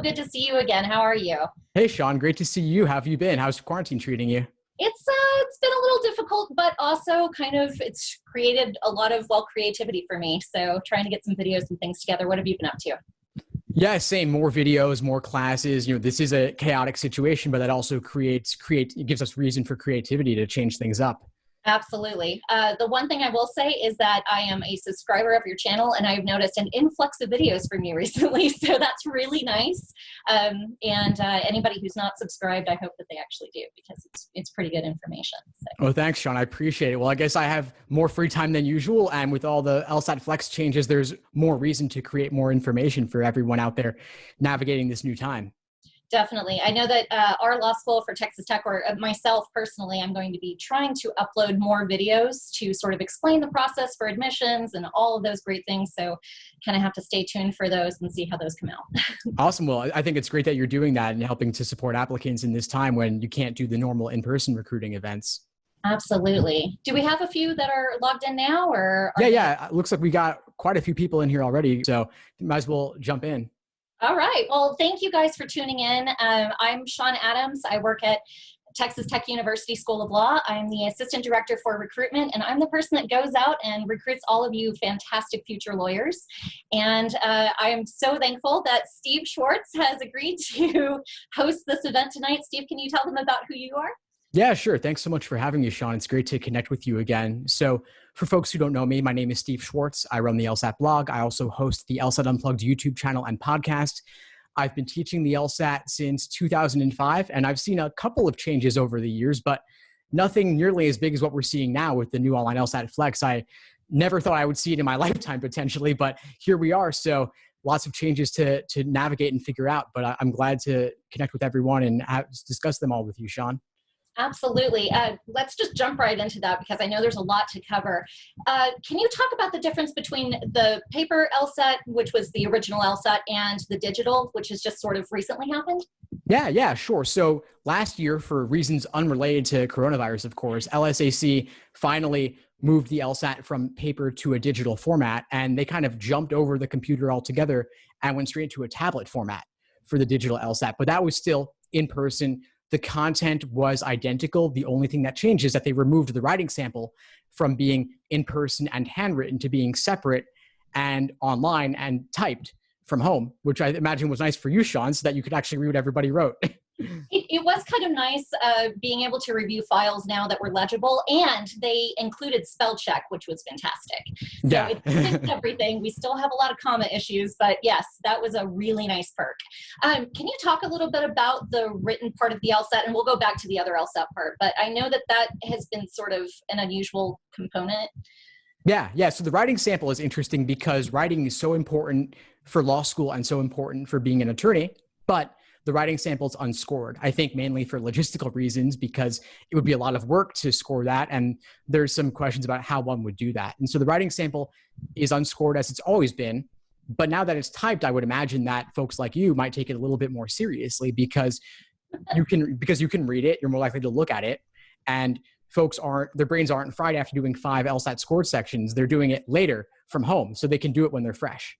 good to see you again. How are you? Hey, Shawn, great to see you. How have you been? How's quarantine treating you? It's been a little difficult, but also it's created a lot of creativity for me. So trying to get some videos and things together. What have you been up to? Yeah, same. More videos, more classes. This is a chaotic situation, but that also it gives us reason for creativity to change things up. Absolutely. The one thing I will say is that I am a subscriber of your channel, and I've noticed an influx of videos from you recently. So that's really nice. Anybody who's not subscribed, I hope that they actually do, because it's pretty good information. So. Oh, thanks, Shawn. I appreciate it. Well, I guess I have more free time than usual. And with all the LSAT-Flex changes, there's more reason to create more information for everyone out there navigating this new time. Definitely. I know that our law school for Texas Tech, or myself personally, I'm going to be trying to upload more videos to sort of explain the process for admissions and all of those great things. So kind of have to stay tuned for those and see how those come out. Awesome. Well, I think it's great that you're doing that and helping to support applicants in this time when you can't do the normal in-person recruiting events. Absolutely. Do we have a few that are logged in now? Yeah. It looks like we got quite a few people in here already. So you might as well jump in. All right. Well, thank you guys for tuning in. I'm Shawn Adams. I work at Texas Tech University School of Law. I'm the Assistant Director for Recruitment, and I'm the person that goes out and recruits all of you fantastic future lawyers. And I am so thankful that Steve Schwartz has agreed to host this event tonight. Steve, can you tell them about who you are? Yeah, sure. Thanks so much for having me, Shawn. It's great to connect with you again. So for folks who don't know me, my name is Steve Schwartz. I run the LSAT blog. I also host the LSAT Unplugged YouTube channel and podcast. I've been teaching the LSAT since 2005, and I've seen a couple of changes over the years, but nothing nearly as big as what we're seeing now with the new online LSAT-Flex. I never thought I would see it in my lifetime potentially, but here we are. So lots of changes to navigate and figure out, but I'm glad to connect with everyone and discuss them all with you, Shawn. Absolutely. Let's just jump right into that, because I know there's a lot to cover. Can you talk about the difference between the paper LSAT, which was the original LSAT, and the digital, which has just sort of recently happened? Yeah, sure. So last year, for reasons unrelated to coronavirus, of course, LSAC finally moved the LSAT from paper to a digital format, and they kind of jumped over the computer altogether and went straight to a tablet format for the digital LSAT. But that was still in person. The content was identical. The only thing that changed is that they removed the writing sample from being in person and handwritten to being separate and online and typed from home, which I imagine was nice for you, Shawn, so that you could actually read what everybody wrote. It was kind of nice being able to review files now that were legible, and they included spell check, which was fantastic. So Yeah. it fixed everything. We still have a lot of comma issues, but yes, that was a really nice perk. Can you talk a little bit about the written part of the LSAT, and we'll go back to the other LSAT part, but I know that has been sort of an unusual component. Yeah. So the writing sample is interesting because writing is so important for law school and so important for being an attorney, but the writing sample is unscored, I think mainly for logistical reasons, because it would be a lot of work to score that. And there's some questions about how one would do that. And so the writing sample is unscored as it's always been. But now that it's typed, I would imagine that folks like you might take it a little bit more seriously because you can read it, you're more likely to look at it. And their brains aren't fried after doing 5 LSAT scored sections. They're doing it later from home, so they can do it when they're fresh.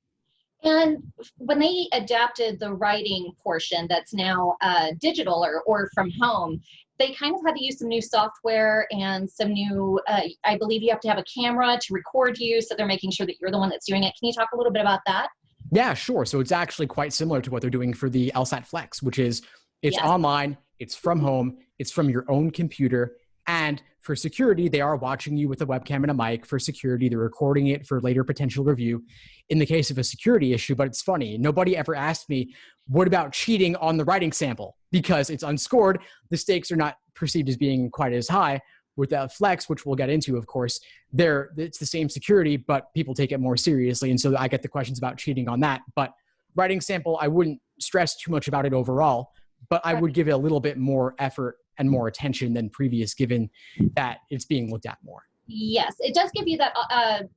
And when they adapted the writing portion that's now digital or from home, they kind of had to use some new software and some new, I believe you have to have a camera to record you, so they're making sure that you're the one that's doing it. Can you talk a little bit about that? Yeah, sure. So it's actually quite similar to what they're doing for the LSAT-Flex, which is it's online, it's from home, it's from your own computer. And for security, they are watching you with a webcam and a mic. For security, they're recording it for later potential review in the case of a security issue. But it's funny, nobody ever asked me, what about cheating on the writing sample? Because it's unscored, the stakes are not perceived as being quite as high. With the Flex, which we'll get into, of course, it's the same security, but people take it more seriously. And so I get the questions about cheating on that. But writing sample, I wouldn't stress too much about it overall, but I would give it a little bit more effort and more attention than previous, given that it's being looked at more. Yes, it does give you that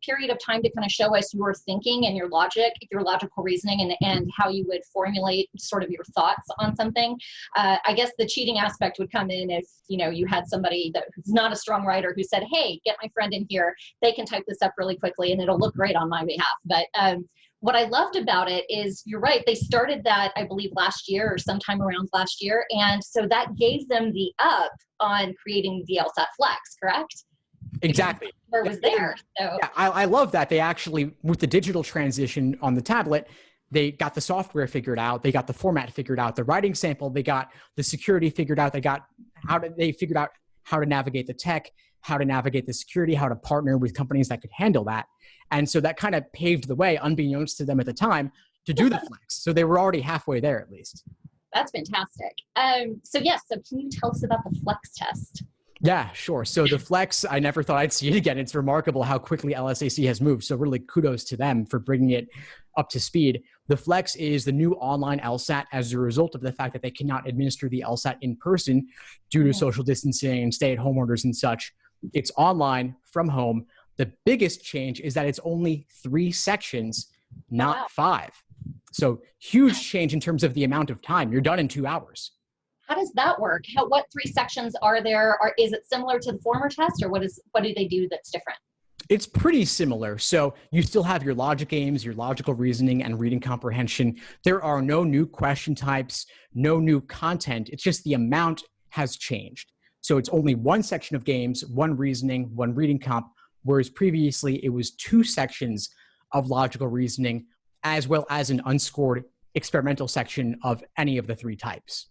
period of time to kind of show us your thinking and your logic, your logical reasoning, and how you would formulate sort of your thoughts on something. I guess the cheating aspect would come in if you had somebody who's not a strong writer who said, "Hey, get my friend in here. They can type this up really quickly, and it'll look great on my behalf." But what I loved about it is, you're right, they started that, I believe, last year or sometime around last year. And so that gave them the up on creating the LSAT-Flex, correct? Exactly. Or was there. So Yeah, I love that they actually, with the digital transition on the tablet, they got the software figured out, they got the format figured out, the writing sample, they got the security figured out, they figured out how to navigate the tech, how to navigate the security, how to partner with companies that could handle that. And so that kind of paved the way, unbeknownst to them at the time, to do the Flex. So they were already halfway there at least. that's fantastic. So yes, so can you tell us about the Flex test? Yeah, sure. So the Flex, I never thought I'd see it again. It's remarkable how quickly LSAC has moved. So really kudos to them for bringing it up to speed. The Flex is the new online LSAT as a result of the fact that they cannot administer the LSAT in person due to social distancing and stay-at-home orders and such. It's online from home. The biggest change is that it's only 3 sections, not 5. So huge change in terms of the amount of time. You're done in 2 hours. How does that work? What 3 sections are there? Is it similar to the former test, or what do they do that's different? It's pretty similar. So you still have your logic games, your logical reasoning, and reading comprehension. There are no new question types, no new content. It's just the amount has changed. So it's only 1 section of games, 1 reasoning, 1 reading comp, whereas previously it was 2 sections of logical reasoning, as well as an unscored experimental section of any of the 3 types.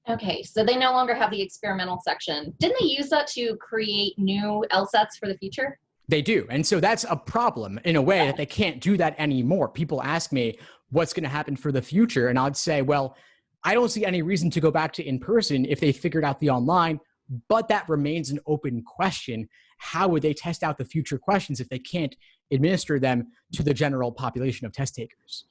Okay, so they no longer have the experimental section. Didn't they use that to create new LSATs for the future? They do. And so that's a problem in a way that they can't do that anymore. People ask me what's going to happen for the future. And I'd say, well, I don't see any reason to go back to in-person if they figured out the online, but that remains an open question. How would they test out the future questions if they can't administer them to the general population of test takers?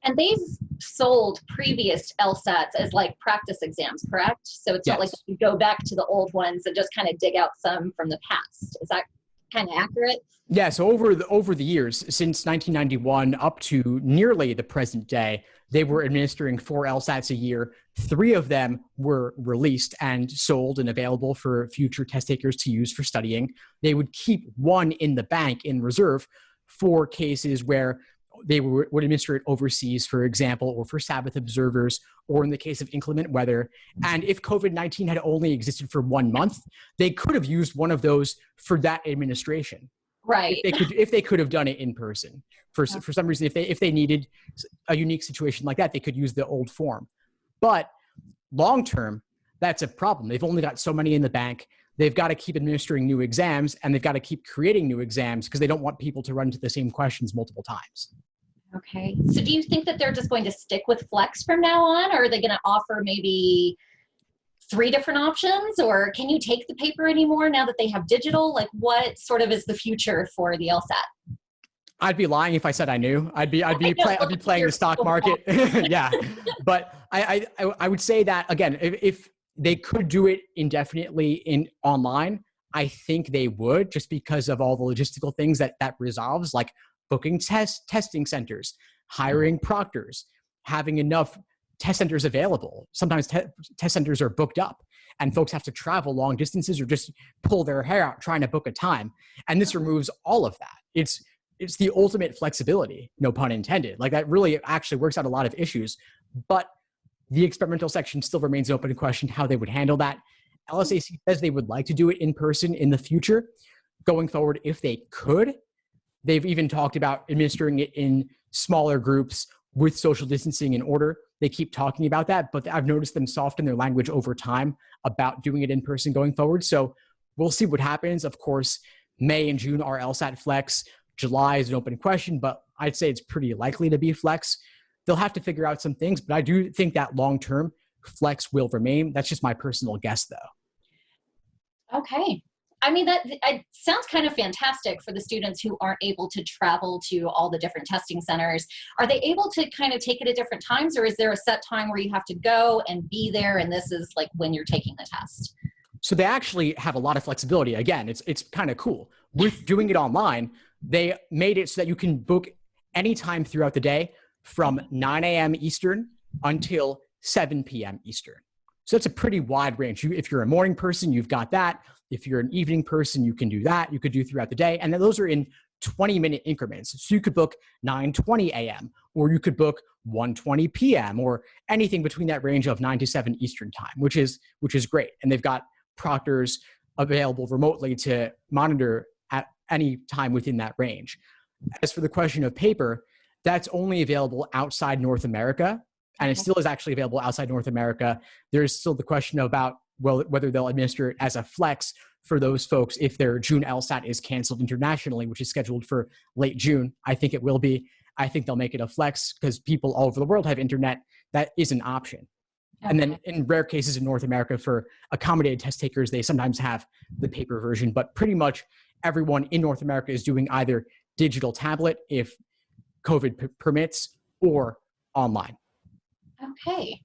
And they've sold previous LSATs as like practice exams, correct? So it's not like you go back to the old ones and just kind of dig out some from the past. Is that kind of accurate? Yeah, so over the years, since 1991 up to nearly the present day, they were administering 4 LSATs a year. 3 of them were released and sold and available for future test takers to use for studying. They would keep 1 in the bank in reserve for cases where they would administer it overseas, for example, or for Sabbath observers, or in the case of inclement weather. And if COVID-19 had only existed for 1 month, they could have used one of those for that administration. Right. If they could have done it in person. For some reason, if they needed a unique situation like that, they could use the old form. But long term, that's a problem. They've only got so many in the bank. They've got to keep administering new exams, and they've got to keep creating new exams because they don't want people to run into the same questions multiple times. Okay. So do you think that they're just going to stick with Flex from now on, or are they going to offer maybe 3 different options, or can you take the paper anymore now that they have digital? Like, what sort of is the future for the LSAT? I'd be lying if I said I knew. I'd be playing the stock market. Yeah. But I would say that, again, if they could do it indefinitely in online, I think they would, just because of all the logistical things that resolves, like booking testing centers, hiring proctors, having enough test centers available. Sometimes test centers are booked up and folks have to travel long distances or just pull their hair out trying to book a time. And this removes all of that. It's the ultimate flexibility, no pun intended. Like, that really actually works out a lot of issues, but the experimental section still remains an open question how they would handle that. LSAC says they would like to do it in person in the future. Going forward, if they could, they've even talked about administering it in smaller groups with social distancing in order. They keep talking about that, but I've noticed them soften their language over time about doing it in person going forward. So we'll see what happens. Of course, May and June are LSAT-Flex. July is an open question, but I'd say it's pretty likely to be Flex. They'll have to figure out some things, but I do think that long-term Flex will remain. That's just my personal guess, though. Okay. I mean, that it sounds kind of fantastic for the students who aren't able to travel to all the different testing centers. Are they able to kind of take it at different times, or is there a set time where you have to go and be there, and this is like when you're taking the test? So they actually have a lot of flexibility. Again, it's kind of cool. With doing it online, they made it so that you can book anytime throughout the day from 9 a.m. Eastern until 7 p.m. Eastern. So that's a pretty wide range. If you're a morning person, you've got that. If you're an evening person, you can do that. You could do throughout the day. And then those are in 20-minute increments. So you could book 9:20 a.m. or you could book 1:20 p.m. or anything between that range of 9 to 7 Eastern time, which is great. And they've got proctors available remotely to monitor at any time within that range. As for the question of paper, that's only available outside North America, and it still is actually available outside North America. There's still the question about whether they'll administer it as a flex for those folks if their June LSAT is canceled internationally, which is scheduled for late June. I think it will be. I think they'll make it a flex because people all over the world have internet. That is an option. Okay. And then in rare cases in North America for accommodated test takers, they sometimes have the paper version, but pretty much everyone in North America is doing either digital tablet if COVID permits or online. Okay.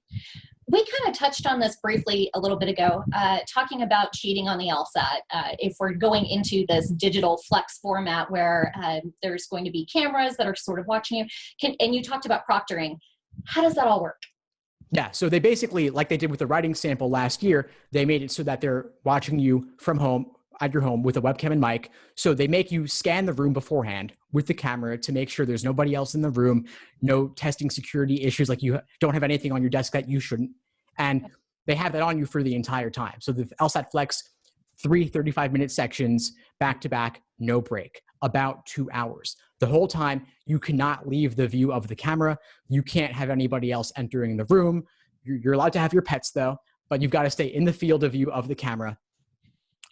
We kind of touched on this briefly a little bit ago, talking about cheating on the LSAT. If we're going into this digital flex format where there's going to be cameras that are sort of watching you, and you talked about proctoring. How does that all work? Yeah, so they basically, like they did with the writing sample last year, they made it so that they're watching you from home, at your home with a webcam and mic. So they make you scan the room beforehand with the camera to make sure there's nobody else in the room, no testing security issues, like you don't have anything on your desk that you shouldn't. And they have that on you for the entire time. So the LSAT-Flex, 3 35-minute sections, back to back, no break, about 2 hours. The whole time, you cannot leave the view of the camera. You can't have anybody else entering the room. You're allowed to have your pets though, but you've got to stay in the field of view of the camera.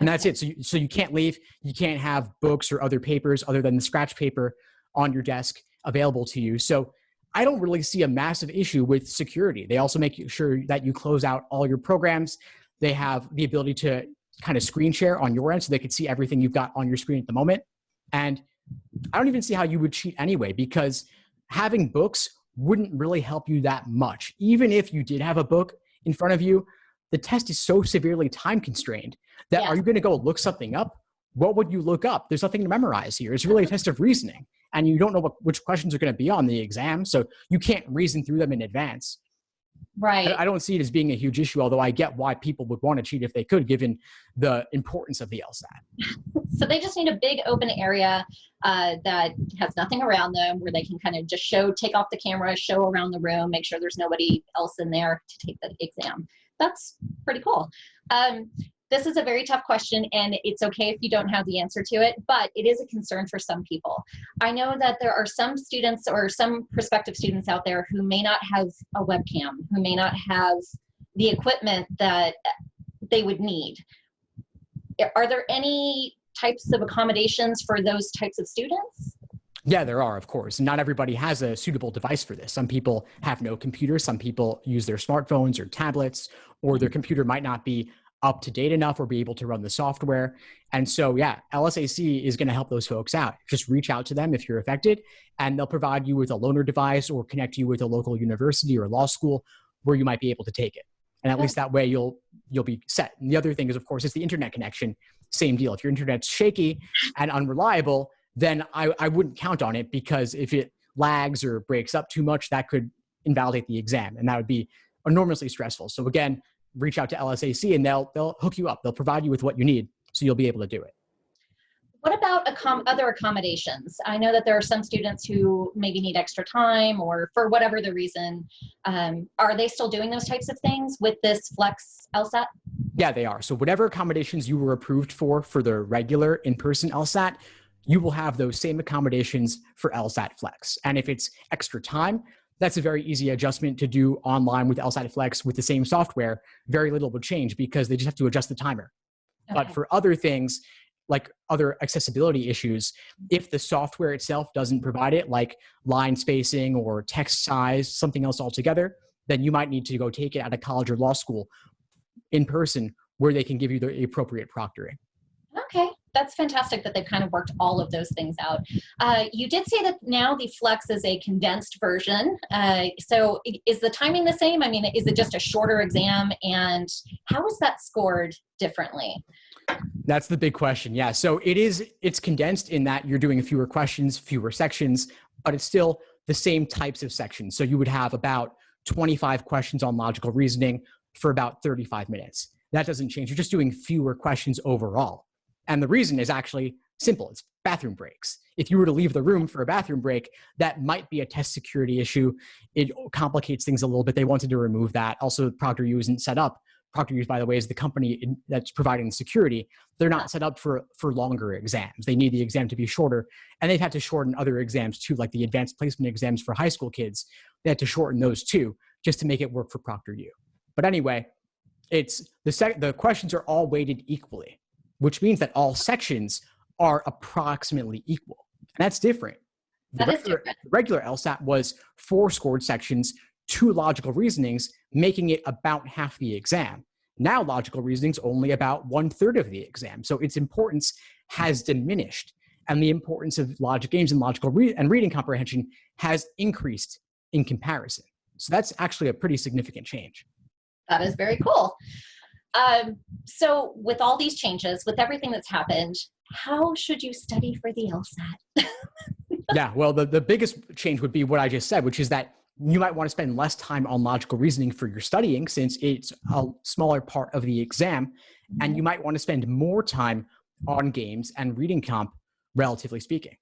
And that's it. So you can't leave. You can't have books or other papers other than the scratch paper on your desk available to you. So I don't really see a massive issue with security. They also make sure that you close out all your programs. They have the ability to kind of screen share on your end so they could see everything you've got on your screen at the moment. And I don't even see how you would cheat anyway, because having books wouldn't really help you that much. Even if you did have a book in front of you, the test is so severely time constrained that Are you going to go look something up? What would you look up? There's nothing to memorize here. It's really a test of reasoning, and you don't know which questions are going to be on the exam, so you can't reason through them in advance. Right. I don't see it as being a huge issue, although I get why people would want to cheat if they could, given the importance of the LSAT. So they just need a big open area that has nothing around them, where they can kind of just take off the camera, show around the room, make sure there's nobody else in there to take the exam. That's pretty cool. This is a very tough question, and it's okay if you don't have the answer to it, but it is a concern for some people. I know that there are some students or some prospective students out there who may not have a webcam, who may not have the equipment that they would need. Are there any types of accommodations for those types of students? Yeah, there are, of course. Not everybody has a suitable device for this. Some people have no computer. Some people use their smartphones or tablets, or their computer might not be up to date enough or be able to run the software. And so, yeah, LSAC is going to help those folks out. Just reach out to them if you're affected, and they'll provide you with a loaner device or connect you with a local university or law school where you might be able to take it. And at least that way you'll be set. And the other thing is, of course, it's the internet connection. Same deal. If your internet's shaky and unreliable, then I wouldn't count on it, because if it lags or breaks up too much, that could invalidate the exam, and that would be enormously stressful. So again, reach out to LSAC and they'll hook you up. They'll provide you with what you need, so you'll be able to do it. What about other accommodations? I know that there are some students who maybe need extra time, or for whatever the reason. Are they still doing those types of things with this Flex LSAT? Yeah, they are. So whatever accommodations you were approved for the regular in-person LSAT, you will have those same accommodations for LSAT-Flex. And if it's extra time, that's a very easy adjustment to do online with LSAT-Flex with the same software. Very little would change because they just have to adjust the timer. Okay. But for other things, like other accessibility issues, if the software itself doesn't provide it, like line spacing or text size, something else altogether, then you might need to go take it at a college or law school in person where they can give you the appropriate proctoring. Okay. That's fantastic that they've kind of worked all of those things out. You did say that now the Flex is a condensed version. So is the timing the same? I mean, is it just a shorter exam? And how is that scored differently? That's the big question. Yeah. So it's condensed in that you're doing fewer questions, fewer sections, but it's still the same types of sections. So you would have about 25 questions on logical reasoning for about 35 minutes. That doesn't change. You're just doing fewer questions overall. And the reason is actually simple. It's bathroom breaks. If you were to leave the room for a bathroom break, that might be a test security issue. It complicates things a little bit. They wanted to remove that. Also, ProctorU isn't set up. ProctorU, by the way, is the company that's providing the security. They're not set up for longer exams. They need the exam to be shorter. And they've had to shorten other exams too, like the advanced placement exams for high school kids. They had to shorten those too, just to make it work for ProctorU. But anyway, it's the questions are all weighted equally, which means that all sections are approximately equal. And that's different. The regular LSAT was 4 scored sections, 2 logical reasonings, making it about half the exam. Now logical reasoning's only about 1/3 of the exam. So its importance has diminished. And the importance of logic games and logical and reading comprehension has increased in comparison. So that's actually a pretty significant change. That is very cool. So with all these changes, with everything that's happened, how should you study for the LSAT? Yeah, well, the biggest change would be what I just said, which is that you might want to spend less time on logical reasoning for your studying since it's a smaller part of the exam. And you might want to spend more time on games and reading comp, relatively speaking.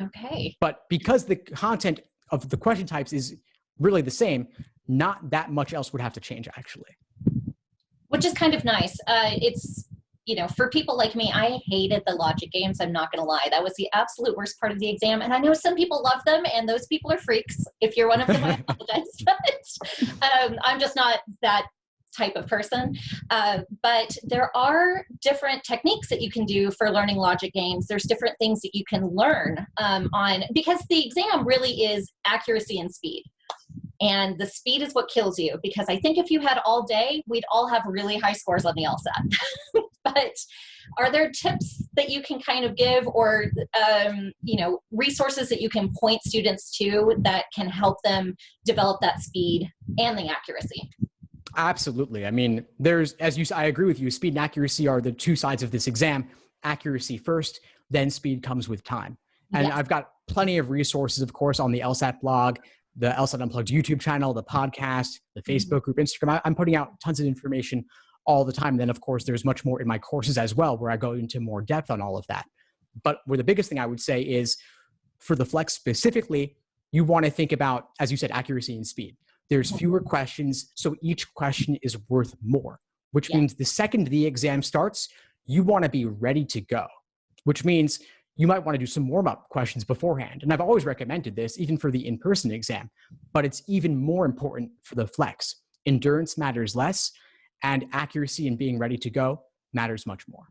Okay. But because the content of the question types is really the same, not that much else would have to change, actually. Which is kind of nice. It's, for people like me, I hated the logic games. I'm not going to lie. That was the absolute worst part of the exam. And I know some people love them, and those people are freaks. If you're one of them, I apologize. But I'm just not that type of person. But there are different techniques that you can do for learning logic games. There's different things that you can learn because the exam really is accuracy and speed. And the speed is what kills you, because I think if you had all day, we'd all have really high scores on the LSAT. But are there tips that you can kind of give, or resources that you can point students to that can help them develop that speed and the accuracy? Absolutely. I mean, I agree with you. Speed and accuracy are the 2 sides of this exam. Accuracy first, then speed comes with time. And yes. I've got plenty of resources, of course, on the LSAT blog, the LSAT Unplugged YouTube channel, the podcast, the Facebook group, Instagram. I'm putting out tons of information all the time. And then, of course, there's much more in my courses as well, where I go into more depth on all of that. But where the biggest thing I would say is, for the Flex specifically, you want to think about, as you said, accuracy and speed. There's fewer questions, so each question is worth more, which means the second the exam starts, you want to be ready to go, which means you might want to do some warm-up questions beforehand. And I've always recommended this, even for the in-person exam, but it's even more important for the Flex. Endurance matters less, and accuracy and being ready to go matters much more.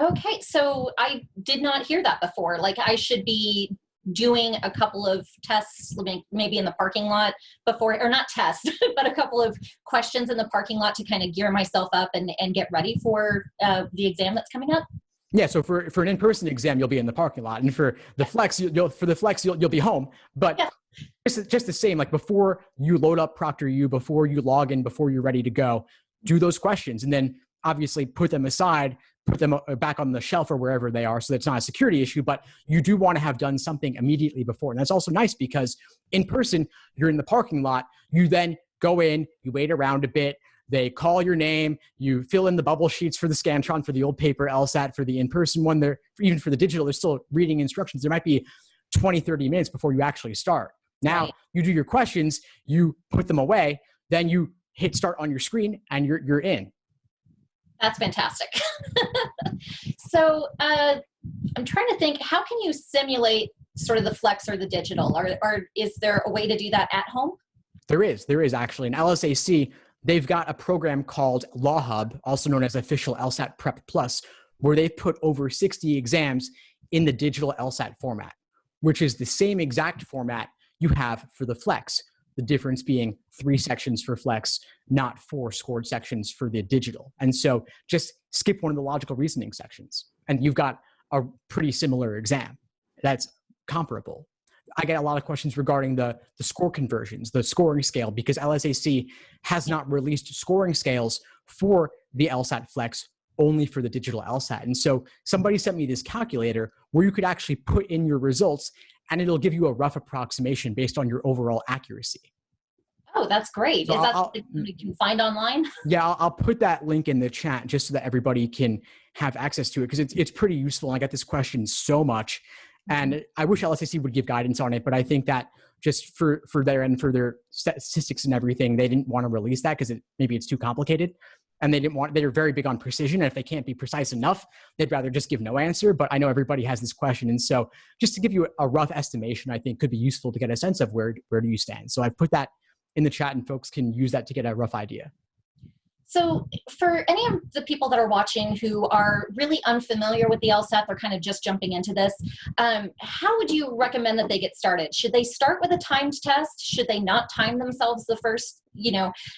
Okay, so I did not hear that before. Like, I should be doing a couple of tests, maybe in the parking lot before, or not tests, but a couple of questions in the parking lot to kind of gear myself up and get ready for the exam that's coming up? Yeah, so for an in-person exam, you'll be in the parking lot, and for the Flex, you'll be home. But just the same, like before you load up ProctorU, before you log in, before you're ready to go, do those questions, and then obviously put them aside, put them back on the shelf or wherever they are, so that's not a security issue. But you do want to have done something immediately before, and that's also nice because in person, you're in the parking lot. You then go in, you wait around a bit. They call your name, you fill in the bubble sheets for the Scantron, for the old paper LSAT, for the in-person one, even for the digital, they're still reading instructions. There might be 20, 30 minutes before you actually start. Now, you do your questions, you put them away, then you hit start on your screen, and you're in. That's fantastic. So I'm trying to think, how can you simulate sort of the Flex or the digital, or is there a way to do that at home? There is actually. In LSAC, they've got a program called Law Hub, also known as Official LSAT Prep Plus, where they've put over 60 exams in the digital LSAT format, which is the same exact format you have for the Flex. The difference being 3 sections for Flex, not 4 scored sections for the digital. And so just skip one of the logical reasoning sections, and you've got a pretty similar exam that's comparable. I get a lot of questions regarding the score conversions, the scoring scale, because LSAC has not released scoring scales for the LSAT Flex, only for the digital LSAT. And so somebody sent me this calculator where you could actually put in your results, and it'll give you a rough approximation based on your overall accuracy. Oh, that's great. So Is that something you can find online? Yeah, I'll put that link in the chat just so that everybody can have access to it, because it's pretty useful. And I get this question so much, and I wish LSAC would give guidance on it, but I think that just for their and for their statistics and everything, they didn't want to release that because maybe it's too complicated, and they're very big on precision. And if they can't be precise enough, they'd rather just give no answer. But I know everybody has this question, and so just to give you a rough estimation, I think could be useful to get a sense of where do you stand. So I've put that in the chat, and folks can use that to get a rough idea. So for any of the people that are watching who are really unfamiliar with the LSAT, they're kind of just jumping into this, how would you recommend that they get started? Should they start with a timed test? Should they not time themselves the first,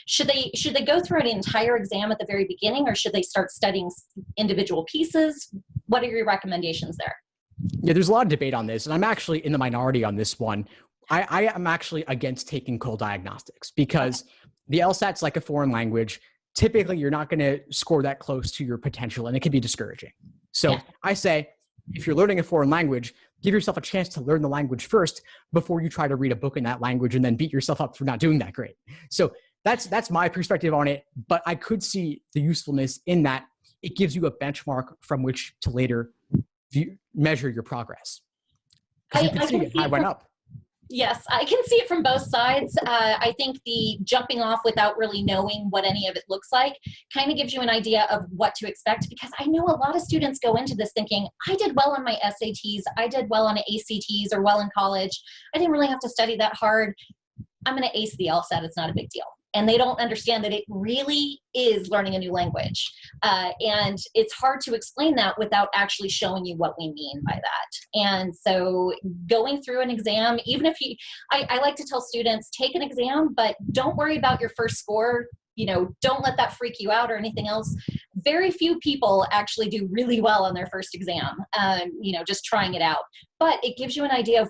should they go through an entire exam at the very beginning, or should they start studying individual pieces? What are your recommendations there? Yeah, there's a lot of debate on this, and I'm actually in the minority on this one. I am actually against taking cold diagnostics because the LSAT's like a foreign language. Typically, you're not going to score that close to your potential, and it can be discouraging. So I say, if you're learning a foreign language, give yourself a chance to learn the language first before you try to read a book in that language and then beat yourself up for not doing that great. So that's my perspective on it, but I could see the usefulness in that it gives you a benchmark from which to later measure your progress. Because you can see it went up. Yes, I can see it from both sides. I think the jumping off without really knowing what any of it looks like kind of gives you an idea of what to expect, because I know a lot of students go into this thinking, I did well on my SATs, I did well on ACTs, or well in college. I didn't really have to study that hard. I'm going to ace the LSAT. It's not a big deal. And they don't understand that it really is learning a new language. And it's hard to explain that without actually showing you what we mean by that. And so going through an exam, even if I like to tell students, take an exam, but don't worry about your first score. Don't let that freak you out or anything else. Very few people actually do really well on their first exam, just trying it out. But it gives you an idea of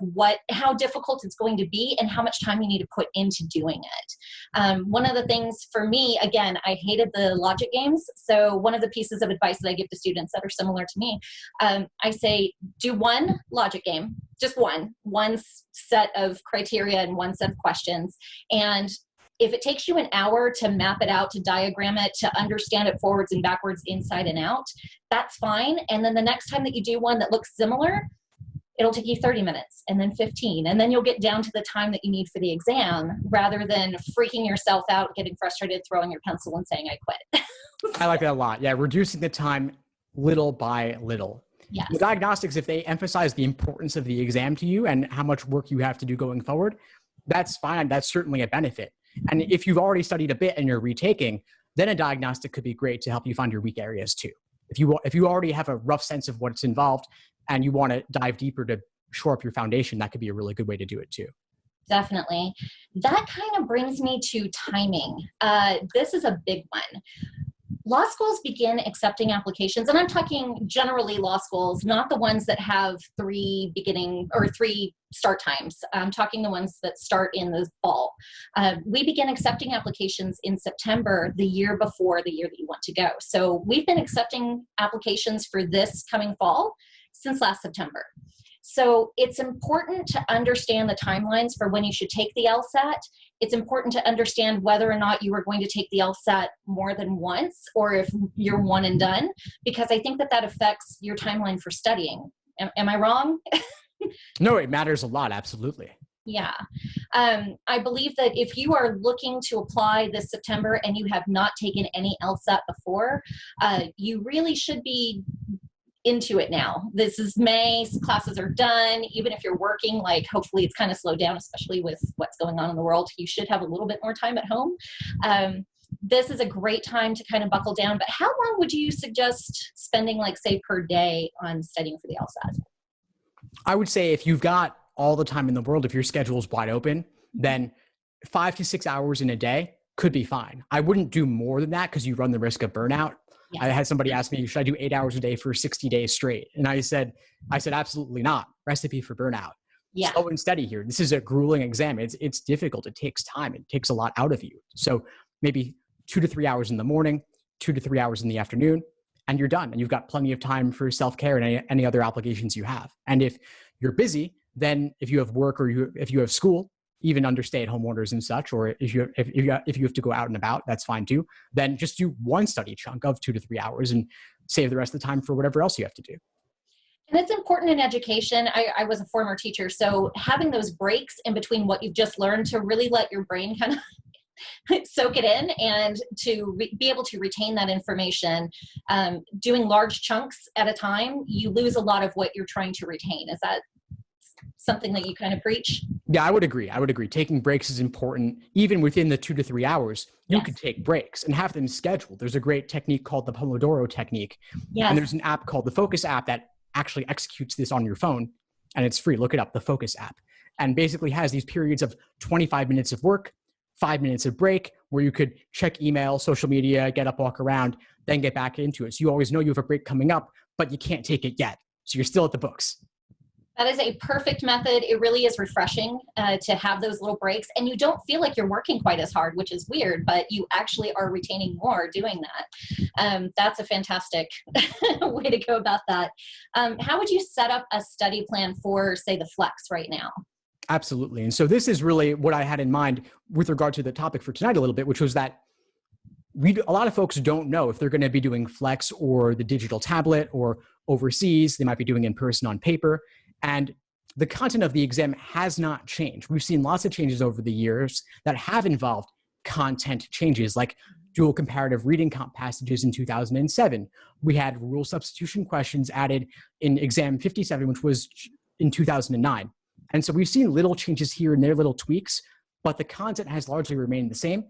how difficult it's going to be and how much time you need to put into doing it. One of the things for me, again, I hated the logic games. So one of the pieces of advice that I give to students that are similar to me, I say, do one logic game, just one set of criteria and one set of questions. And if it takes you an hour to map it out, to diagram it, to understand it forwards and backwards, inside and out, that's fine. And then the next time that you do one that looks similar, it'll take you 30 minutes and then 15. And then you'll get down to the time that you need for the exam, rather than freaking yourself out, getting frustrated, throwing your pencil and saying, I quit. I like that a lot. Yeah, reducing the time little by little. Yes. The diagnostics, if they emphasize the importance of the exam to you and how much work you have to do going forward, that's fine. That's certainly a benefit. And if you've already studied a bit and you're retaking, then a diagnostic could be great to help you find your weak areas too. If you already have a rough sense of what's involved and you want to dive deeper to shore up your foundation, that could be a really good way to do it too. Definitely. That kind of brings me to timing. This is a big one. Law schools begin accepting applications, and I'm talking generally law schools, not the ones that have 3 start times. I'm talking the ones that start in the fall. We begin accepting applications in September, the year before the year that you want to go. So we've been accepting applications for this coming fall since last September. So it's important to understand the timelines for when you should take the LSAT. It's important to understand whether or not you are going to take the LSAT more than once, or if you're one and done, because I think that affects your timeline for studying. Am I wrong? No, it matters a lot. Absolutely. Yeah. I believe that if you are looking to apply this September and you have not taken any LSAT before, you really should be into it now. This is May, classes are done. Even if you're working, hopefully it's kind of slowed down, especially with what's going on in the world. You should have a little bit more time at home. This is a great time to kind of buckle down. But how long would you suggest spending, say, per day on studying for the LSAT? I would say if you've got all the time in the world, if your schedule is wide open, then 5 to 6 hours in a day could be fine. I wouldn't do more than that because you run the risk of burnout. Yes. I had somebody ask me, should I do 8 hours a day for 60 days straight? And I said, absolutely not. Recipe for burnout. Yeah. Slow and steady here. This is a grueling exam. It's difficult. It takes time. It takes a lot out of you. So maybe 2 to 3 hours in the morning, 2 to 3 hours in the afternoon, and you're done. And you've got plenty of time for self-care and any other obligations you have. And if you're busy, then if you have work or if you have school, even under stay-at-home orders and such, or if you have to go out and about, that's fine too. Then just do one study chunk of 2 to 3 hours and save the rest of the time for whatever else you have to do. And it's important in education. I was a former teacher, so having those breaks in between what you've just learned to really let your brain kind of soak it in and to be able to retain that information. Doing large chunks at a time, you lose a lot of what you're trying to retain. Is that something that you kind of preach? Yeah, I would agree. Taking breaks is important. Even within the 2 to 3 hours, you Yes. could take breaks and have them scheduled. There's a great technique called the Pomodoro technique. Yes. And there's an app called the Focus app that actually executes this on your phone, and it's free. Look it up, the Focus app. And basically has these periods of 25 minutes of work, 5 minutes of break, where you could check email, social media, get up, walk around, then get back into it. So you always know you have a break coming up, but you can't take it yet. So you're still at the books. That is a perfect method. It really is refreshing to have those little breaks, and you don't feel like you're working quite as hard, which is weird, but you actually are retaining more doing that. That's a fantastic way to go about that. How would you set up a study plan for, say, the Flex right now? Absolutely. And so this is really what I had in mind with regard to the topic for tonight a little bit, which was that a lot of folks don't know if they're going to be doing Flex or the digital tablet or overseas. They might be doing in person on paper. And the content of the exam has not changed. We've seen lots of changes over the years that have involved content changes, like dual comparative reading comp passages in 2007. We had rule substitution questions added in exam 57, which was in 2009. And so we've seen little changes here and there, little tweaks, but the content has largely remained the same.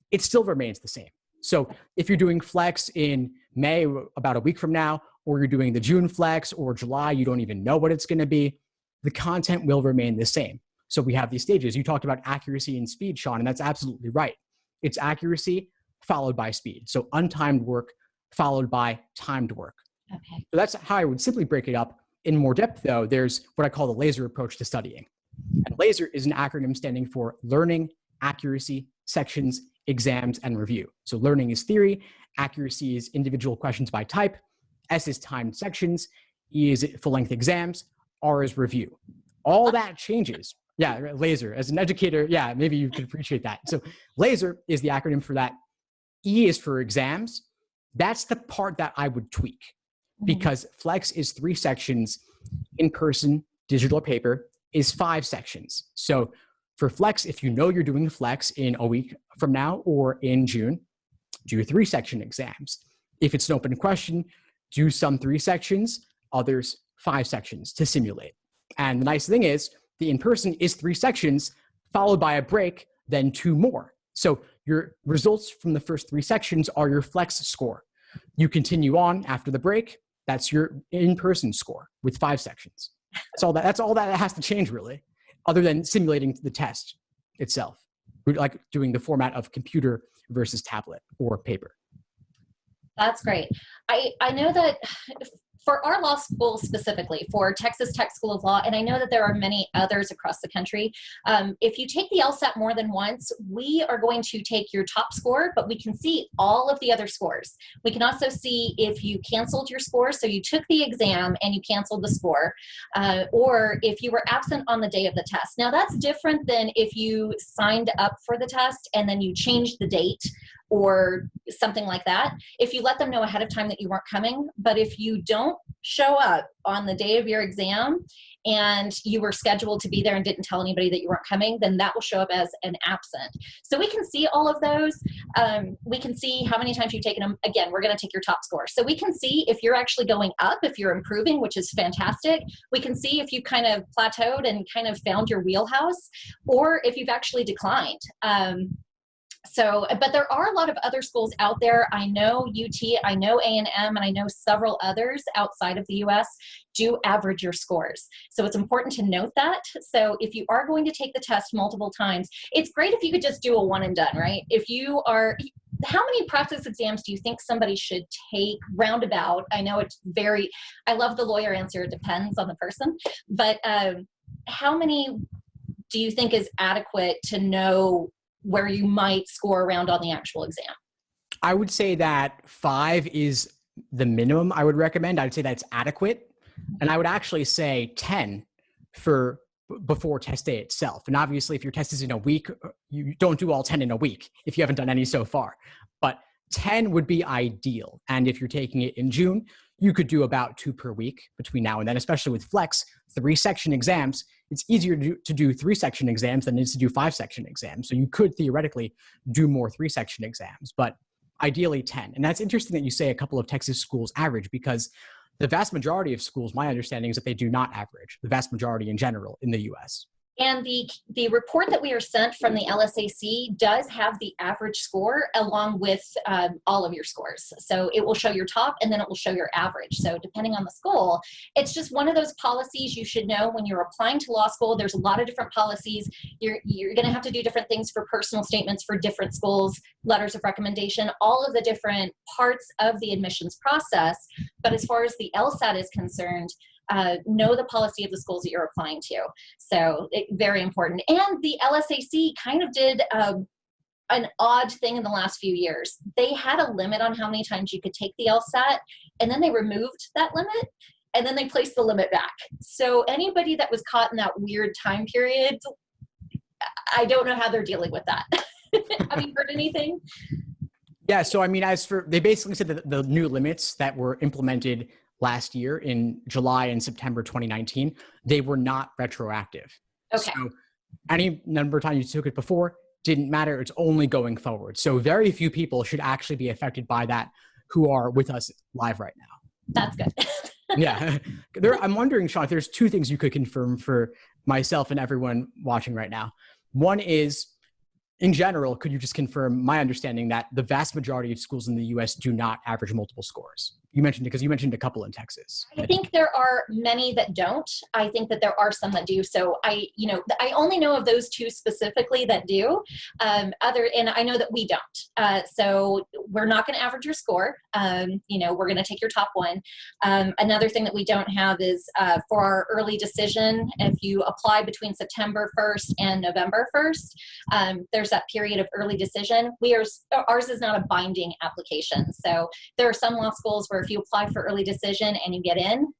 It still remains the same. So if you're doing Flex in May, about a week from now, or you're doing the June Flex or July, you don't even know what it's going to be, the content will remain the same. So we have these stages. You talked about accuracy and speed, Shawn, and that's absolutely right. It's accuracy followed by speed. So untimed work followed by timed work. Okay. So that's how I would simply break it up. In more depth, though, there's what I call the LASER approach to studying. And LASER is an acronym standing for learning, accuracy, sections, exams, and review. So learning is theory, accuracy is individual questions by type, S is timed sections, E is full-length exams, R is review. All that changes. Yeah, LASER. As an educator, yeah, maybe you could appreciate that. So LASER is the acronym for that. E is for exams. That's the part that I would tweak, because Flex is 3 sections, in-person, digital or paper is 5 sections. So for Flex, if you know you're doing Flex in a week from now or in June, do 3 section exams. If it's an open question, do some 3 sections, others 5 sections to simulate. And the nice thing is the in-person is 3 sections followed by a break, then 2 more. So your results from the first 3 sections are your Flex score. You continue on after the break, that's your in-person score with 5 sections. That's all that has to change, really, other than simulating the test itself, like doing the format of computer versus tablet or paper. That's great. I know that for our law school specifically, for Texas Tech School of Law, and I know that there are many others across the country, if you take the LSAT more than once, we are going to take your top score, but we can see all of the other scores. We can also see if you canceled your score, so you took the exam and you canceled the score, or if you were absent on the day of the test. Now that's different than if you signed up for the test and then you changed the date or something like that. If you let them know ahead of time that you weren't coming, but if you don't show up on the day of your exam and you were scheduled to be there and didn't tell anybody that you weren't coming, then that will show up as an absent. So we can see all of those. We can see how many times you've taken them. Again, we're gonna take your top score. So we can see if you're actually going up, if you're improving, which is fantastic. We can see if you kind of plateaued and kind of found your wheelhouse, or if you've actually declined. But there are a lot of other schools out there. I know UT, I know A&M, and I know several others outside of the US do average your scores. So it's important to note that. So if you are going to take the test multiple times, it's great if you could just do a one and done, right? If you are, how many practice exams do you think somebody should take roundabout? I know it's I love the lawyer answer, it depends on the person, but how many do you think is adequate to know where you might score around on the actual exam? I would say that 5 is the minimum I would recommend. I would say that's adequate. And I would actually say 10 for before test day itself. And obviously, if your test is in a week, you don't do all 10 in a week if you haven't done any so far. But 10 would be ideal. And if you're taking it in June, you could do about 2 per week between now and then, especially with Flex, 3-section exams. It's easier to do 3-section exams than it is to do 5-section exams. So you could theoretically do more 3-section exams, but ideally 10. And that's interesting that you say a couple of Texas schools average, because the vast majority of schools, my understanding is that they do not average, the vast majority in general in the US. And the report that we are sent from the LSAC does have the average score along with all of your scores. So it will show your top and then it will show your average. So depending on the school, it's just one of those policies you should know when you're applying to law school. There's a lot of different policies. You're going to have to do different things for personal statements for different schools, letters of recommendation, all of the different parts of the admissions process. But as far as the LSAT is concerned, know the policy of the schools that you're applying to. So very important. And the LSAC kind of did an odd thing in the last few years. They had a limit on how many times you could take the LSAT, and then they removed that limit, and then they placed the limit back. So anybody that was caught in that weird time period, I don't know how they're dealing with that. Have you heard anything? Yeah, so I mean, they basically said that the new limits that were implemented last year in July and September 2019, they were not retroactive. Okay. So any number of times you took it before didn't matter. It's only going forward. So very few people should actually be affected by that who are with us live right now. That's good. Yeah. I'm wondering, Shawn, if there's 2 things you could confirm for myself and everyone watching right now. One is, in general, could you just confirm my understanding that the vast majority of schools in the US do not average multiple scores? You mentioned it because you mentioned a couple in Texas. I think there are many that don't. I think that there are some that do. So I only know of those 2 specifically that do. And I know that we don't. So we're not going to average your score. We're going to take your top one. Another thing that we don't have is for our early decision, if you apply between September 1st and November 1st, there's that period of early decision. Ours is not a binding application. So there are some law schools where if you apply for early decision and you get in,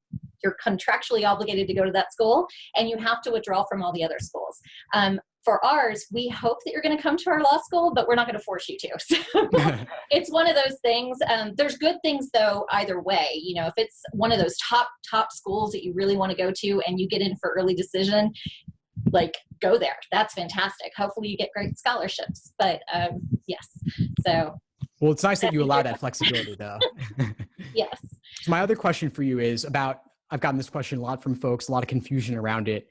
you're contractually obligated to go to that school, and you have to withdraw from all the other schools. For ours, we hope that you're going to come to our law school, but we're not going to force you to. So it's one of those things. There's good things, though, either way. If it's one of those top schools that you really want to go to and you get in for early decision, go there. That's fantastic. Hopefully you get great scholarships. But yes, so. Well, it's nice that you allow that flexibility, though. Yes. So my other question for you is I've gotten this question a lot from folks, a lot of confusion around it.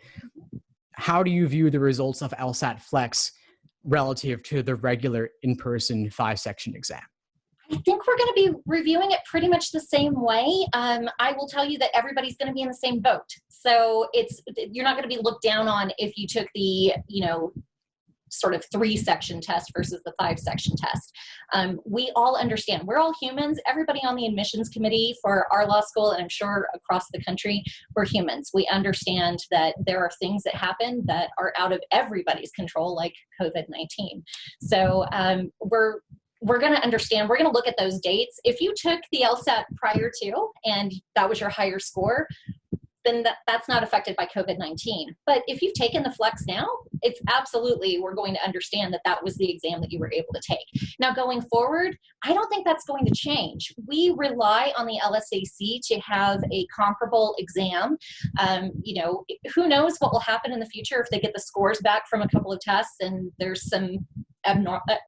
How do you view the results of LSAT-Flex relative to the regular in-person 5-section exam? I think we're going to be reviewing it pretty much the same way. I will tell you that everybody's going to be in the same boat. So you're not going to be looked down on if you took the, sort of 3-section test versus the 5-section test. We all understand, we're all humans. Everybody on the admissions committee for our law school, and I'm sure across the country, we're humans. We understand that there are things that happen that are out of everybody's control, like COVID-19. So we're going to understand, we're going to look at those dates. If you took the LSAT prior to, and that was your higher score, then that's not affected by COVID-19. But if you've taken the Flex now, it's absolutely, we're going to understand that that was the exam that you were able to take. Now going forward, I don't think that's going to change. We rely on the LSAC to have a comparable exam. Who knows what will happen in the future if they get the scores back from a couple of tests and there's some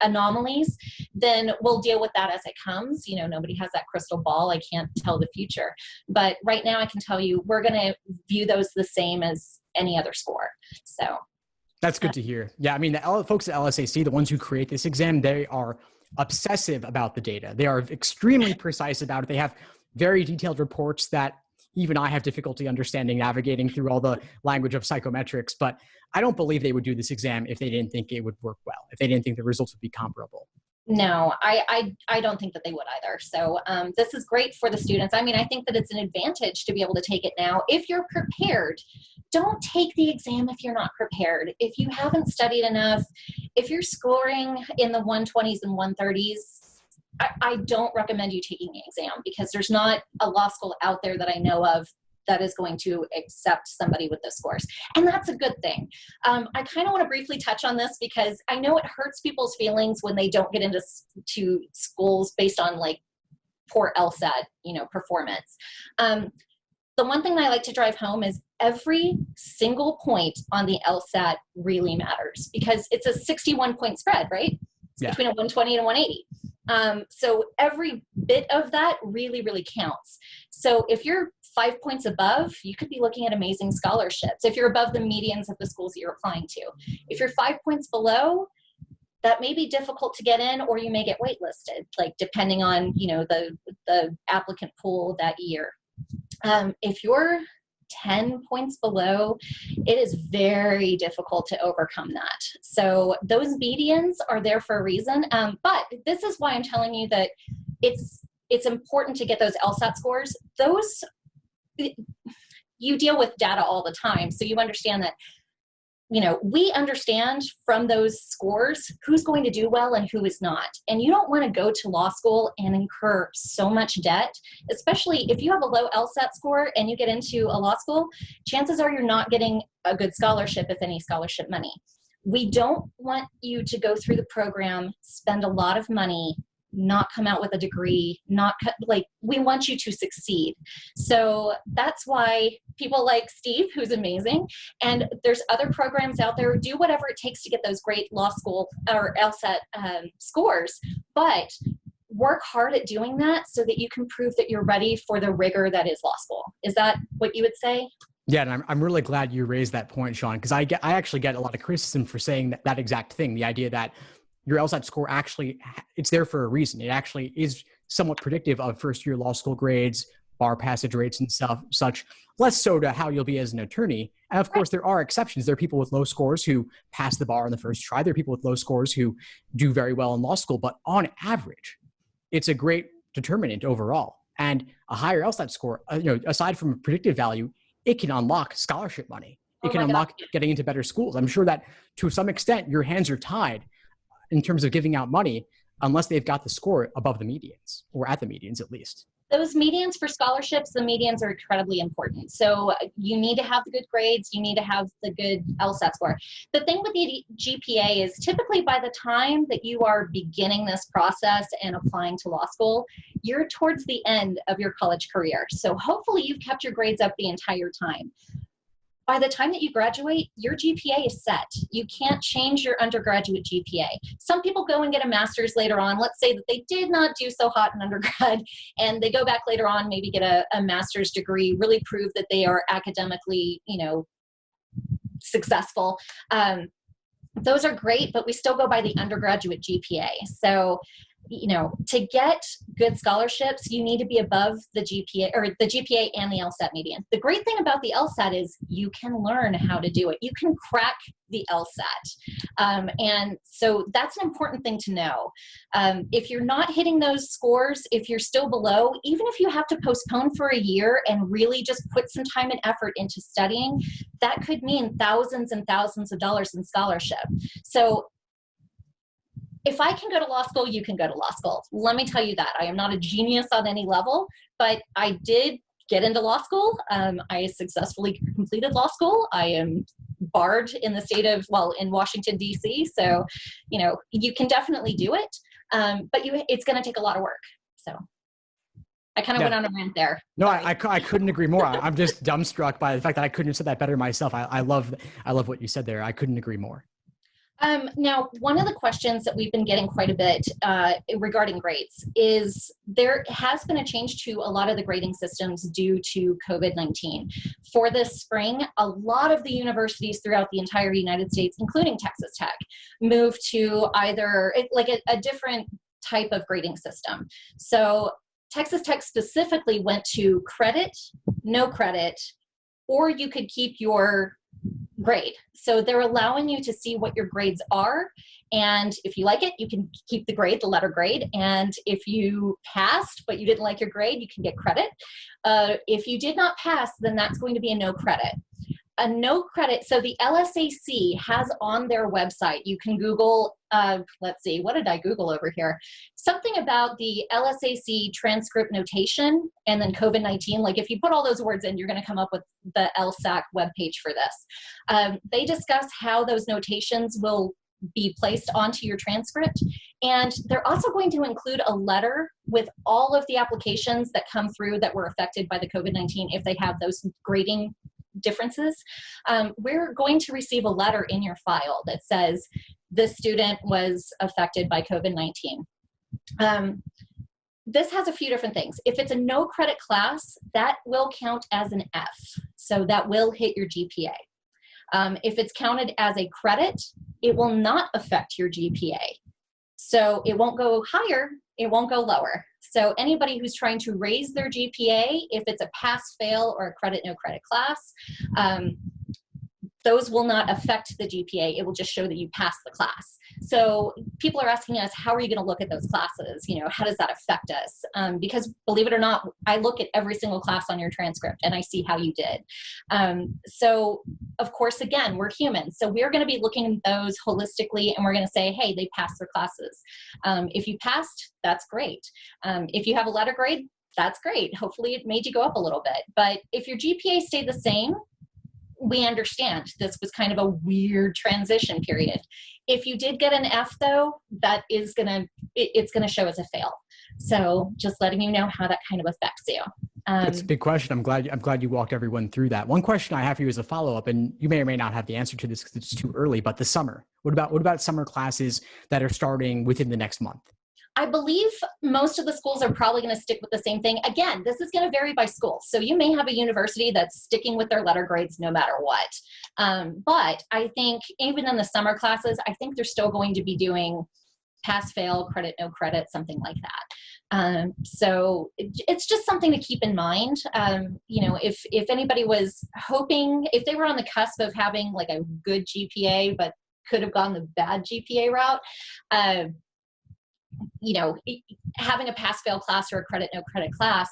anomalies, then we'll deal with that as it comes. Nobody has that crystal ball. I can't tell the future. But right now I can tell you we're going to view those the same as any other score. So that's good to hear. Yeah, I mean, the folks at LSAC, the ones who create this exam, they are obsessive about the data. They are extremely precise about it. They have very detailed reports that even I have difficulty understanding, navigating through all the language of psychometrics, but I don't believe they would do this exam if they didn't think it would work well, if they didn't think the results would be comparable. No, I don't think that they would either. So this is great for the students. I mean, I think that it's an advantage to be able to take it now. If you're prepared, don't take the exam if you're not prepared. If you haven't studied enough, if you're scoring in the 120s and 130s, I don't recommend you taking the exam because there's not a law school out there that I know of that is going to accept somebody with those scores. And that's a good thing. I kind of want to briefly touch on this because I know it hurts people's feelings when they don't get into schools based on like poor LSAT, performance. The one thing I like to drive home is every single point on the LSAT really matters because it's a 61-point spread, right? It's between a 120 and a 180. So every bit of that really, really counts. So if you're 5 points above, you could be looking at amazing scholarships. If you're above the medians of the schools that you're applying to. If you're 5 points below, that may be difficult to get in, or you may get waitlisted, like depending on, the applicant pool that year. If you're 10 points below, it is very difficult to overcome that. So those medians are there for a reason. But this is why I'm telling you that it's important to get those LSAT scores. You deal with data all the time, so you understand that we understand from those scores who's going to do well and who is not. And you don't want to go to law school and incur so much debt, especially if you have a low LSAT score and you get into a law school, chances are you're not getting a good scholarship, if any scholarship money. We don't want you to go through the program, spend a lot of money, not come out with a degree, we want you to succeed. So that's why people like Steve, who's amazing, and there's other programs out there, do whatever it takes to get those great law school or LSAT scores, but work hard at doing that so that you can prove that you're ready for the rigor that is law school. Is that what you would say? Yeah, and I'm really glad you raised that point, Shawn, because I actually get a lot of criticism for saying that exact thing, the idea that your LSAT score it's there for a reason. It actually is somewhat predictive of first-year law school grades, bar passage rates and such, less so to how you'll be as an attorney. And of course, there are exceptions. There are people with low scores who pass the bar on the first try. There are people with low scores who do very well in law school. But on average, it's a great determinant overall. And a higher LSAT score, aside from predictive value, it can unlock scholarship money. It can unlock getting into better schools. I'm sure that to some extent, your hands are tied in terms of giving out money, unless they've got the score above the medians, or at the medians at least. Those medians for scholarships, the medians are incredibly important. So you need to have the good grades, you need to have the good LSAT score. The thing with the GPA is typically by the time that you are beginning this process and applying to law school, you're towards the end of your college career. So hopefully you've kept your grades up the entire time. By the time that you graduate, your GPA is set. You can't change your undergraduate GPA. Some people go and get a master's later on. Let's say that they did not do so hot in undergrad, and they go back later on, maybe get a master's degree, really prove that they are academically, successful. Those are great, but we still go by the undergraduate GPA. So, to get good scholarships, you need to be above the GPA or the GPA and the LSAT median. The great thing about the LSAT is you can learn how to do it. You can crack the LSAT. And so that's an important thing to know. If you're not hitting those scores, if you're still below, even if you have to postpone for a year and really just put some time and effort into studying, that could mean thousands and thousands of dollars in scholarship. So if I can go to law school, you can go to law school. Let me tell you that. I am not a genius on any level, but I did get into law school. I successfully completed law school. I am barred in the in Washington, D.C. So, you can definitely do it, but it's going to take a lot of work. So I kind of went on a rant there. No, I couldn't agree more. I'm just dumbstruck by the fact that I couldn't have said that better myself. I love what you said there. I couldn't agree more. Now, one of the questions that we've been getting quite a bit regarding grades is there has been a change to a lot of the grading systems due to COVID-19. For this spring, a lot of the universities throughout the entire United States, including Texas Tech, moved to either a different type of grading system. So Texas Tech specifically went to credit, no credit, or you could keep your grade. So they're allowing you to see what your grades are. And if you like it, you can keep the grade, the letter grade. And if you passed, but you didn't like your grade, you can get credit. If you did not pass, then that's going to be a no credit. a no credit. So the LSAC has on their website, you can Google, let's see, what did I Google over here? Something about the LSAC transcript notation and then COVID-19. Like if you put all those words in, you're going to come up with the LSAC webpage for this. They discuss how those notations will be placed onto your transcript. And they're also going to include a letter with all of the applications that come through that were affected by the COVID-19 if they have those grading differences. We're going to receive a letter in your file that says this student was affected by COVID-19. This has a few different things. If it's a no credit class, that will count as an F. So that will hit your GPA. If it's counted as a credit, it will not affect your GPA. So it won't go higher, it won't go lower. So anybody who's trying to raise their GPA, if it's a pass-fail or a credit, no credit class, those will not affect the GPA. It will just show that you passed the class. So people are asking us, how are you going to look at those classes? You know, how does that affect us? Because believe it or not, I look at every single class on your transcript and I see how you did. So of course, again, we're human. So we're going to be looking at those holistically and we're going to say, hey, they passed their classes. If you passed, that's great. If you have a letter grade, that's great. Hopefully it made you go up a little bit. But if your GPA stayed the same, we understand this was kind of a weird transition period. If you did get an F though, that is it's gonna show as a fail. So just letting you know how that kind of affects you. That's a big question. I'm glad you walked everyone through that. One question I have for you as a follow-up, and you may or may not have the answer to this because it's too early, but the summer. What about summer classes that are starting within the next month? I believe most of the schools are probably going to stick with the same thing. Again, this is going to vary by school. So you may have a university that's sticking with their letter grades no matter what. But I think even in the summer classes, I think they're still going to be doing pass, fail, credit, no credit, something like that. So it's just something to keep in mind. You know, if anybody was hoping, if they were on the cusp of having like a good GPA, but could have gone the bad GPA route, you know, having a pass-fail class or a credit, no credit class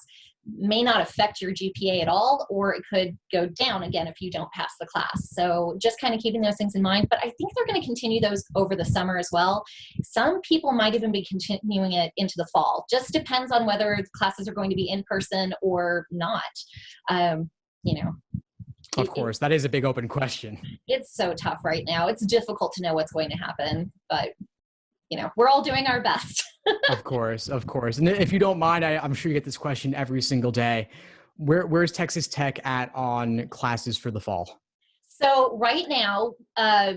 may not affect your GPA at all, or it could go down again if you don't pass the class. So just kind of keeping those things in mind. But I think they're going to continue those over the summer as well. Some people might even be continuing it into the fall. Just depends on whether the classes are going to be in person or not. You know. Of course, that is a big open question. It's so tough right now. It's difficult to know what's going to happen, but you know, we're all doing our best. Of course. And if you don't mind, I'm sure you get this question every single day. Where's Texas Tech at on classes for the fall? So right now,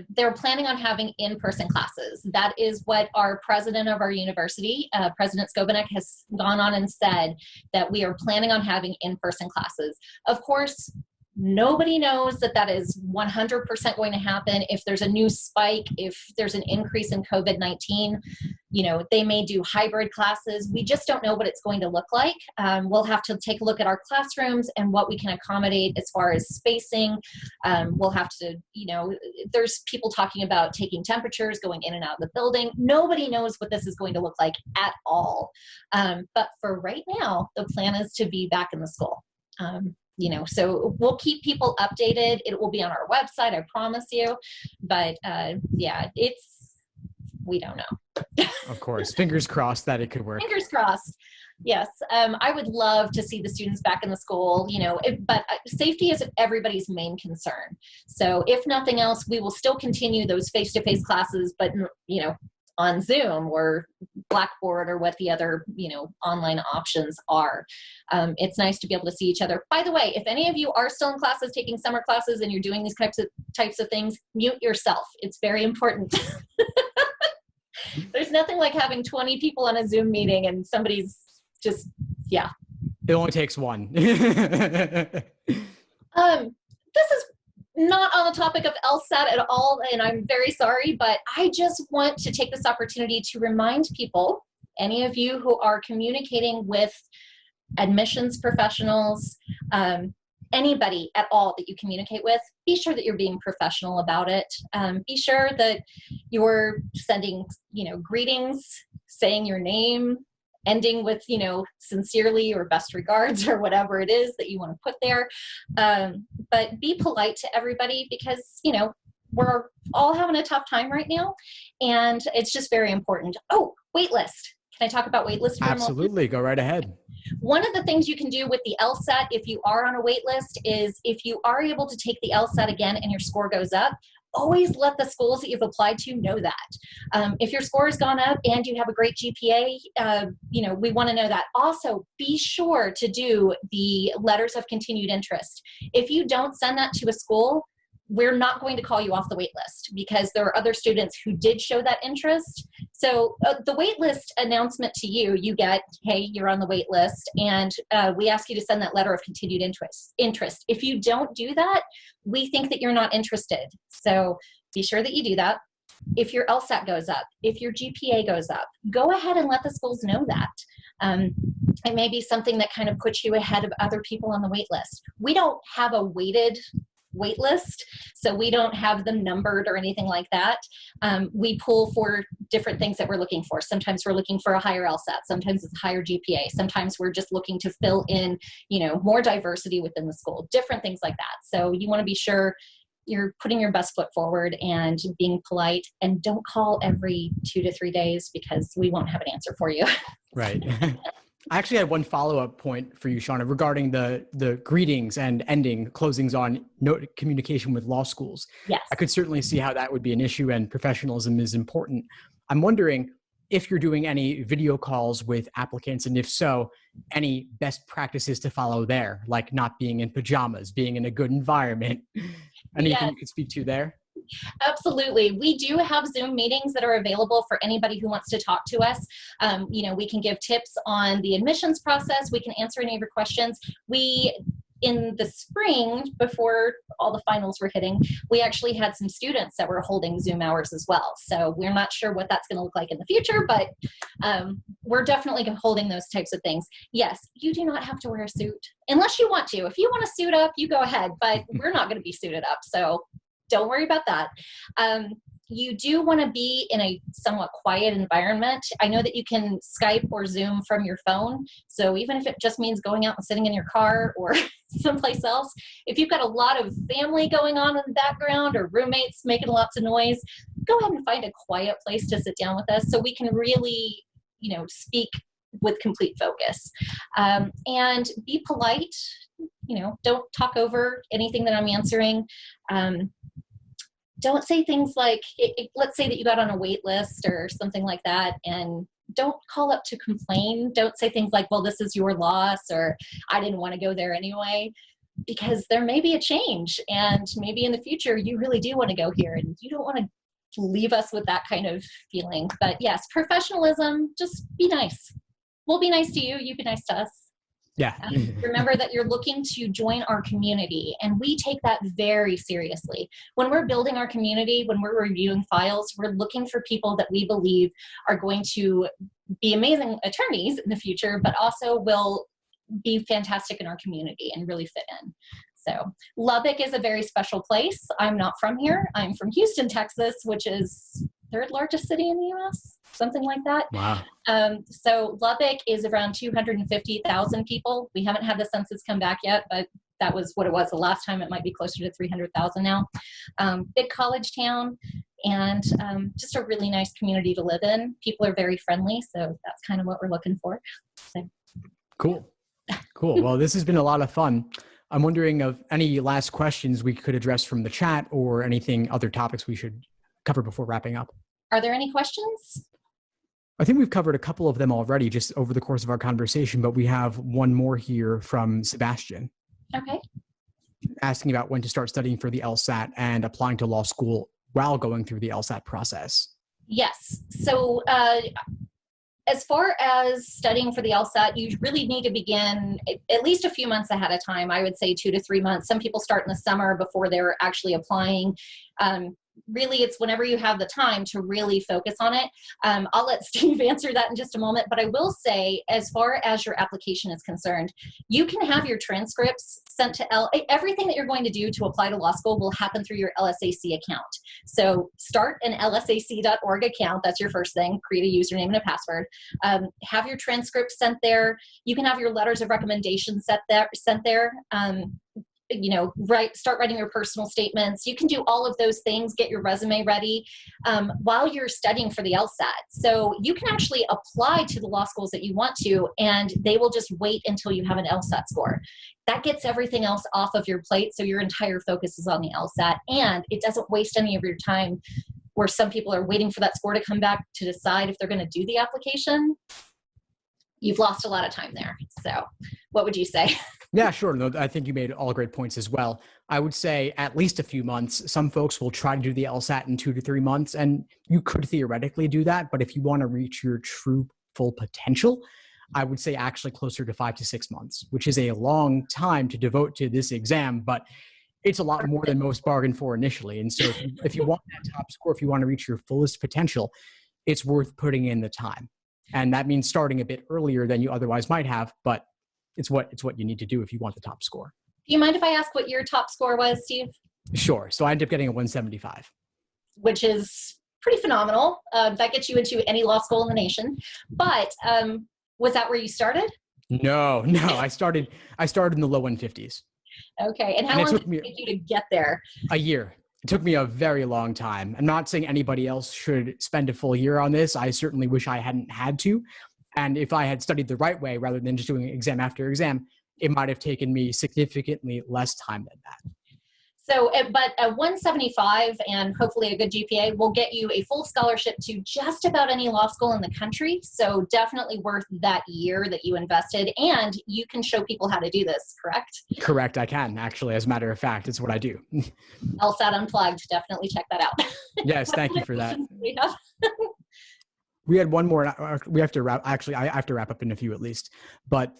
they're planning on having in-person classes. That is what our president of our university, President Skobanek, has gone on and said, that we are planning on having in-person classes. Of course, nobody knows that that is 100% going to happen. If there's a new spike, if there's an increase in COVID-19, you know, they may do hybrid classes. We just don't know what it's going to look like. We'll have to take a look at our classrooms and what we can accommodate as far as spacing. We'll have to, you know, there's people talking about taking temperatures, going in and out of the building. Nobody knows what this is going to look like at all. But for right now, the plan is to be back in the school. You know, so we'll keep people updated. It will be on our website, I promise you. But yeah, we don't know. Of course, fingers crossed that it could work. Fingers crossed. Yes, I would love to see the students back in the school, you know, but safety is everybody's main concern. So if nothing else, we will still continue those face-to-face classes, but, you know, on Zoom or Blackboard or what the other, you know, online options are. It's nice to be able to see each other. By the way, if any of you are still in classes, taking summer classes, and you're doing these types of things, mute yourself. It's very important. There's nothing like having 20 people on a Zoom meeting and somebody's just, yeah. It only takes one. This is not on the topic of LSAT at all, and I'm very sorry, but I just want to take this opportunity to remind people, any of you who are communicating with admissions professionals, anybody at all that you communicate with, be sure that you're being professional about it. Be sure that you're sending, you know, greetings, saying your name, ending with, sincerely or best regards or whatever it is that you want to put there. But be polite to everybody because, we're all having a tough time right now. And it's just very important. Oh, wait list. Can I talk about wait list for a moment? Absolutely. Go right ahead. One of the things you can do with the LSAT, if you are on a wait list, is if you are able to take the LSAT again and your score goes up, always let the schools that you've applied to know that. If your score has gone up and you have a great GPA, we want to know that. Also, be sure to do the letters of continued interest. If you don't send that to a school, we're not going to call you off the wait list because there are other students who did show that interest. So the wait list announcement to you get, hey, you're on the wait list, and we ask you to send that letter of continued interest. If you don't do that, we think that you're not interested. So be sure that you do that. If your LSAT goes up, if your GPA goes up, go ahead and let the schools know that. It may be something that kind of puts you ahead of other people on the wait list. We don't have a weighted wait list, so we don't have them numbered or anything like that. We pull for different things that we're looking for. Sometimes we're looking for a higher LSAT, sometimes it's a higher GPA, sometimes we're just looking to fill in, more diversity within the school, different things like that. So you want to be sure you're putting your best foot forward and being polite, and don't call every 2 to 3 days because we won't have an answer for you. Right. I actually had one follow-up point for you, Shawn, regarding the greetings and ending closings on communication with law schools. Yes. I could certainly see how that would be an issue, and professionalism is important. I'm wondering if you're doing any video calls with applicants, and if so, any best practices to follow there, like not being in pajamas, being in a good environment. Anything you could speak to there? Absolutely. We do have Zoom meetings that are available for anybody who wants to talk to us. We can give tips on the admissions process. We can answer any of your questions. In the spring, before all the finals were hitting, we actually had some students that were holding Zoom hours as well. So we're not sure what that's going to look like in the future, but we're definitely holding those types of things. Yes, you do not have to wear a suit unless you want to. If you want to suit up, you go ahead, but we're not going to be suited up. So don't worry about that. You do want to be in a somewhat quiet environment. I know that you can Skype or Zoom from your phone. So even if it just means going out and sitting in your car or someplace else, if you've got a lot of family going on in the background or roommates making lots of noise, go ahead and find a quiet place to sit down with us so we can really, speak with complete focus. And be polite. Don't talk over anything that I'm answering. Don't say things like, let's say that you got on a wait list or something like that, and don't call up to complain. Don't say things like, well, this is your loss, or I didn't want to go there anyway, because there may be a change, and maybe in the future you really do want to go here, and you don't want to leave us with that kind of feeling. But yes, professionalism, just be nice. We'll be nice to you. You be nice to us. Yeah. Remember that you're looking to join our community, and we take that very seriously. When we're building our community, when we're reviewing files, we're looking for people that we believe are going to be amazing attorneys in the future, but also will be fantastic in our community and really fit in. So Lubbock is a very special place. I'm not from here. I'm from Houston, Texas, which is third largest city in the U.S., something like that. Wow. So Lubbock is around 250,000 people. We haven't had the census come back yet, but that was what it was the last time. It might be closer to 300,000 now. Big college town, and just a really nice community to live in. People are very friendly, so that's kind of what we're looking for. So. Cool. Well, this has been a lot of fun. I'm wondering of any last questions we could address from the chat, or anything, other topics we should cover before wrapping up. Are there any questions? I think we've covered a couple of them already just over the course of our conversation, but we have one more here from Sebastian. Okay. Asking about when to start studying for the LSAT and applying to law school while going through the LSAT process. Yes. So as far as studying for the LSAT, you really need to begin at least a few months ahead of time. I would say 2 to 3 months. Some people start in the summer before they're actually applying. really it's whenever you have the time to really focus on it. I'll let Steve answer that in just a moment, but I will say, as far as your application is concerned, you can have your transcripts sent to everything that you're going to do to apply to law school will happen through your LSAC account. So start an lsac.org account. That's your first thing. Create a username and a password. Have your transcripts sent there. You can have your letters of recommendation sent there. Start writing your personal statements. You can do all of those things, get your resume ready while you're studying for the LSAT. So you can actually apply to the law schools that you want to, and they will just wait until you have an LSAT score. That gets everything else off of your plate, so your entire focus is on the LSAT, and it doesn't waste any of your time where some people are waiting for that score to come back to decide if they're going to do the application. You've lost a lot of time there. So what would you say? Yeah, sure. No, I think you made all great points as well. I would say at least a few months. Some folks will try to do the LSAT in 2 to 3 months, and you could theoretically do that. But if you want to reach your true full potential, I would say actually closer to 5 to 6 months, which is a long time to devote to this exam, but it's a lot more than most bargain for initially. And so if you want that top score, if you want to reach your fullest potential, it's worth putting in the time. And that means starting a bit earlier than you otherwise might have, but it's what you need to do if you want the top score. Do you mind if I ask what your top score was, Steve? Sure. So I ended up getting a 175. Which is pretty phenomenal. That gets you into any law school in the nation. But was that where you started? No. I started in the low 150s. Okay. And how long did it take you to get there? A year. It took me a very long time. I'm not saying anybody else should spend a full year on this. I certainly wish I hadn't had to. And if I had studied the right way, rather than just doing exam after exam, it might have taken me significantly less time than that. So, but a 175 and hopefully a good GPA will get you a full scholarship to just about any law school in the country. So definitely worth that year that you invested, and you can show people how to do this, correct? Correct, I can, actually. As a matter of fact, it's what I do. LSAT Unplugged, definitely check that out. Yes, thank you for that. We had one more. We have to wrap. Actually, I have to wrap up in a few at least. But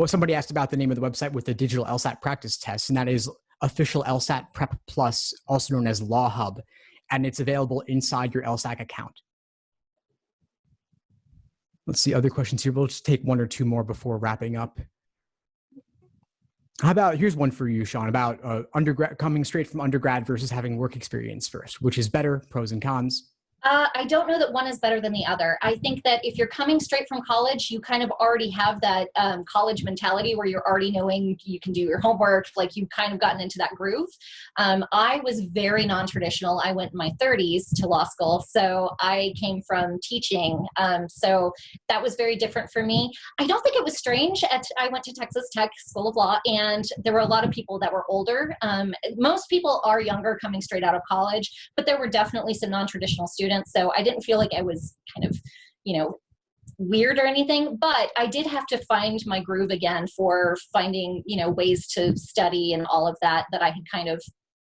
somebody asked about the name of the website with the digital LSAT practice test, and that is Official LSAT Prep Plus, also known as Law Hub, and it's available inside your LSAC account. Let's see other questions here. We'll just take one or two more before wrapping up. How about, here's one for you, Shawn, about undergrad, coming straight from undergrad versus having work experience first. Which is better, pros and cons? I don't know that one is better than the other. I think that if you're coming straight from college, you kind of already have that college mentality where you're already knowing you can do your homework, like you've kind of gotten into that groove. I was very non-traditional. I went in my 30s to law school, so I came from teaching. So that was very different for me. I don't think it was strange. I went to Texas Tech School of Law, and there were a lot of people that were older. Most people are younger coming straight out of college, but there were definitely some non-traditional students. So I didn't feel like I was kind of, weird or anything, but I did have to find my groove again for finding, ways to study and all of that I had kind of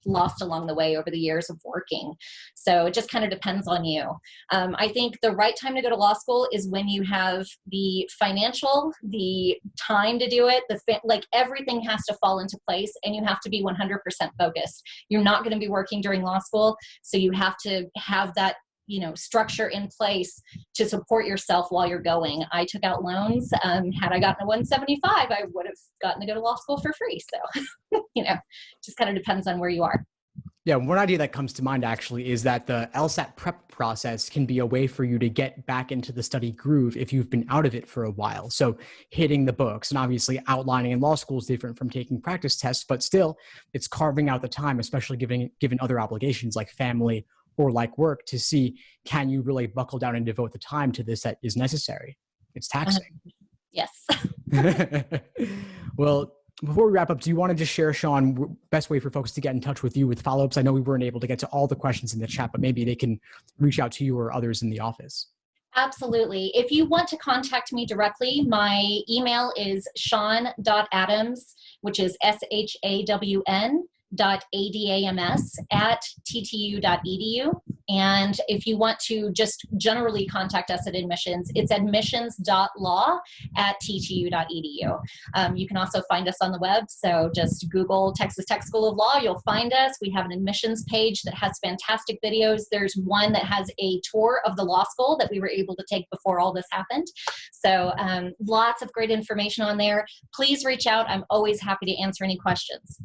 lost along the way over the years of working. So it just kind of depends on you. I think the right time to go to law school is when you have the financial, the time to do it, everything has to fall into place, and you have to be 100% focused. You're not going to be working during law school, so you have to have that structure in place to support yourself while you're going. I took out loans. Had I gotten a 175, I would have gotten to go to law school for free. So, just kind of depends on where you are. Yeah, one idea that comes to mind actually is that the LSAT prep process can be a way for you to get back into the study groove if you've been out of it for a while. So hitting the books, and obviously outlining in law school is different from taking practice tests, but still it's carving out the time, especially given other obligations like family or like work, to see, can you really buckle down and devote the time to this that is necessary? It's taxing. Yes. Well, before we wrap up, do you want to just share, Shawn, best way for folks to get in touch with you with follow-ups? I know we weren't able to get to all the questions in the chat, but maybe they can reach out to you or others in the office. Absolutely. If you want to contact me directly, my email is shawn.adams, which is SHAWN.ADAMS @ttu.edu. And if you want to just generally contact us at admissions, it's admissions.law@ttu.edu. You can also find us on the web. So just Google Texas Tech School of Law. You'll find us. We have an admissions page that has fantastic videos. There's one that has a tour of the law school that we were able to take before all this happened. So lots of great information on there. Please reach out. I'm always happy to answer any questions.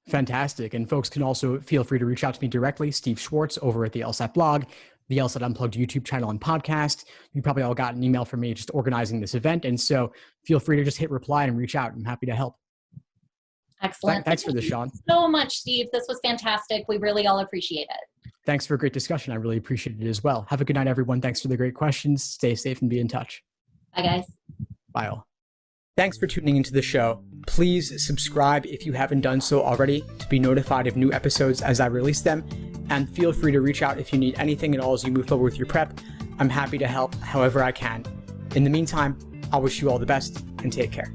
Fantastic. And folks can also feel free to reach out to me directly, Steve Schwartz over at the LSAT blog, the LSAT Unplugged YouTube channel and podcast. You probably all got an email from me just organizing this event. And so feel free to just hit reply and reach out. I'm happy to help. Excellent. Thanks for this, Shawn. So much, Steve. This was fantastic. We really all appreciate it. Thanks for a great discussion. I really appreciate it as well. Have a good night, everyone. Thanks for the great questions. Stay safe and be in touch. Bye, guys. Bye all. Thanks for tuning into the show. Please subscribe if you haven't done so already to be notified of new episodes as I release them. And feel free to reach out if you need anything at all as you move forward with your prep. I'm happy to help however I can. In the meantime, I'll wish you all the best and take care.